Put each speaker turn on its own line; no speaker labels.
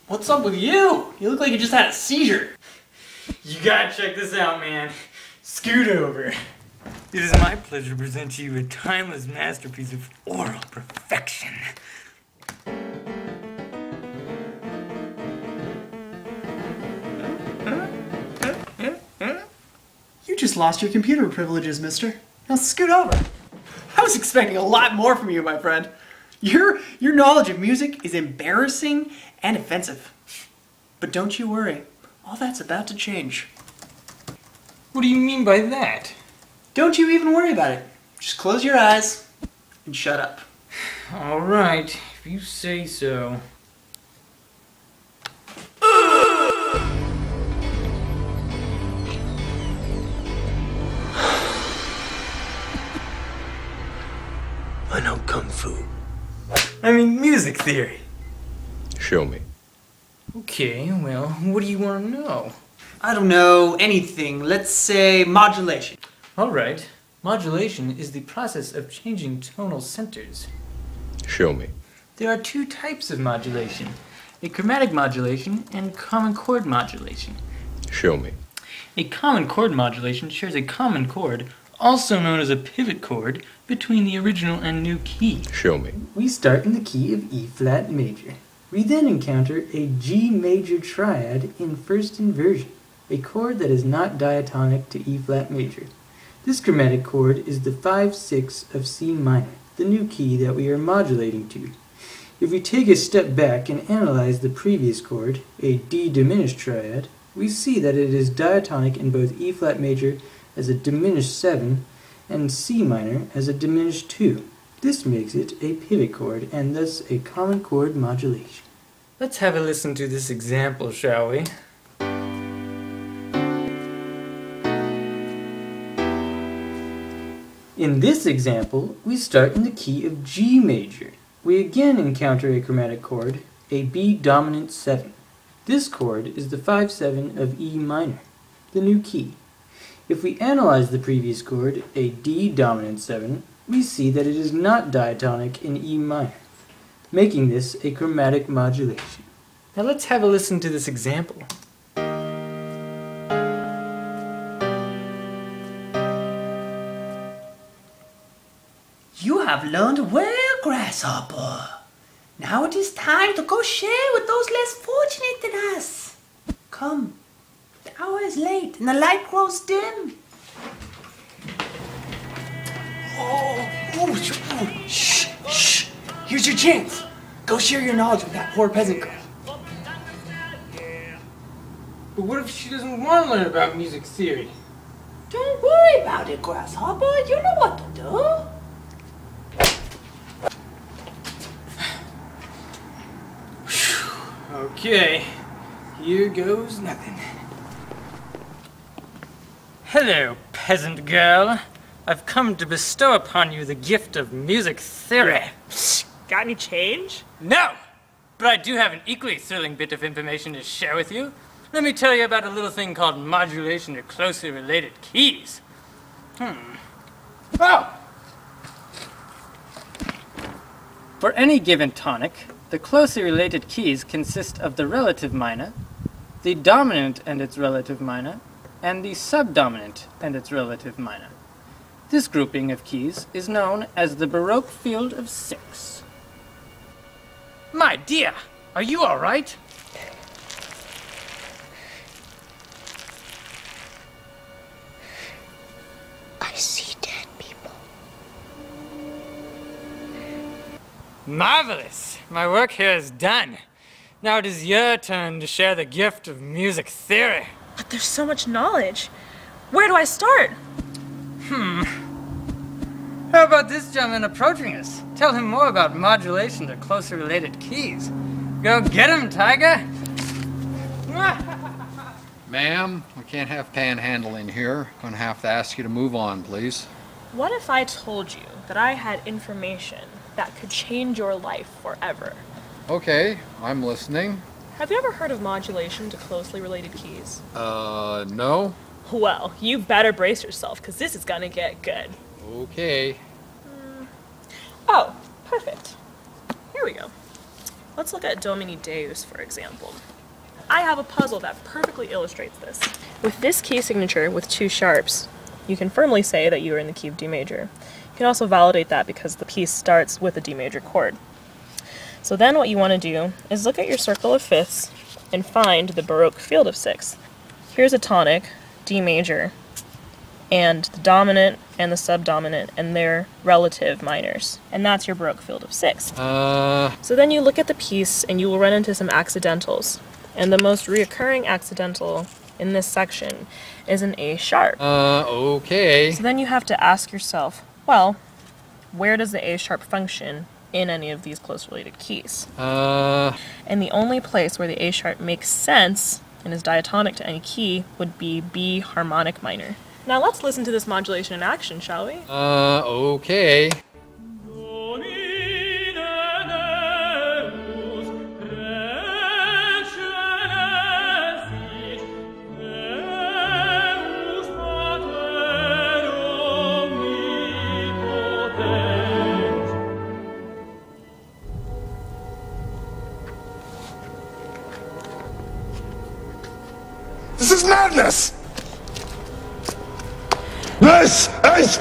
What's up with you? You look like you just had a seizure.
You gotta check this out, man. Scoot over. It is my pleasure to present to you a timeless masterpiece of oral perfection.
You just lost your computer privileges, mister. Now scoot over. I was expecting a lot more from you, my friend. Your knowledge of music is embarrassing and offensive. But don't you worry, all that's about to change.
What do you mean by that?
Don't you even worry about it. Just close your eyes and shut up.
All right, if you say so.
I know Kung Fu.
I mean, music theory.
Show me.
Okay, well, what do you want to know?
I don't know anything. Let's say modulation.
All right. Modulation is the process of changing tonal centers.
Show me.
There are two types of modulation, a chromatic modulation and common chord modulation.
Show me.
A common chord modulation shares a common chord, also known as a pivot chord, between the original and new key.
Show me.
We start in the key of E flat major. We then encounter a G major triad in first inversion, a chord that is not diatonic to E flat major. This chromatic chord is the 5/6 of C minor, the new key that we are modulating to. If we take a step back and analyze the previous chord, a D diminished triad, we see that it is diatonic in both E flat major as a diminished 7 and C minor as a diminished 2. This makes it a pivot chord and thus a common chord modulation. Let's have a listen to this example, shall we? In this example, we start in the key of G major. We again encounter a chromatic chord, a B dominant 7. This chord is the 5/7 of E minor, the new key. If we analyze the previous chord, a D dominant 7, we see that it is not diatonic in E minor, making this a chromatic modulation. Now let's have a listen to this example.
You have learned well, Grasshopper. Now it is time to go share with those less fortunate than us. Come, the hour is late and the light grows dim. Shh. Here's your chance. Go share your knowledge with that poor peasant girl.
But what if she doesn't want to learn about music theory?
Don't worry about it, Grasshopper. You know what to do.
Okay, here goes nothing. Hello, peasant girl. I've come to bestow upon you the gift of music theory.
Got any change?
No! But I do have an equally thrilling bit of information to share with you. Let me tell you about a little thing called modulation to closely related keys. Oh! For any given tonic, the closely related keys consist of the relative minor, the dominant and its relative minor, and the subdominant and its relative minor. This grouping of keys is known as the Baroque field of 6. My dear, are you all right?
I see dead people.
Marvelous! My work here is done. Now it is your turn to share the gift of music theory.
But there's so much knowledge. Where do I start?
How about this gentleman approaching us? Tell him more about modulation to closely related keys. Go get him, Tiger!
Ma'am, we can't have panhandling here. Gonna have to ask you to move on, please.
What if I told you that I had information that could change your life forever?
Okay, I'm listening.
Have you ever heard of modulation to closely related keys?
No?
Well, you better brace yourself, because this is gonna get good.
Okay.
Oh, perfect. Here we go. Let's look at Domini Deus, for example. I have a puzzle that perfectly illustrates this. With this key signature with 2 sharps, you can firmly say that you are in the key of D major. You can also validate that because the piece starts with a D major chord. So then what you want to do is look at your circle of fifths and find the Baroque field of sixths. Here's a tonic, D major, and the dominant and the subdominant and their relative minors. And that's your Baroque field of sixths. So then you look at the piece and you will run into some accidentals. And the most reoccurring accidental in this section is an A sharp.
Okay.
So then you have to ask yourself, well, where does the A sharp function in any of these close related keys? And the only place where the A sharp makes sense and is diatonic to any key would be B harmonic minor. Now let's listen to this modulation in action, shall we?
Okay.
This is madness! This is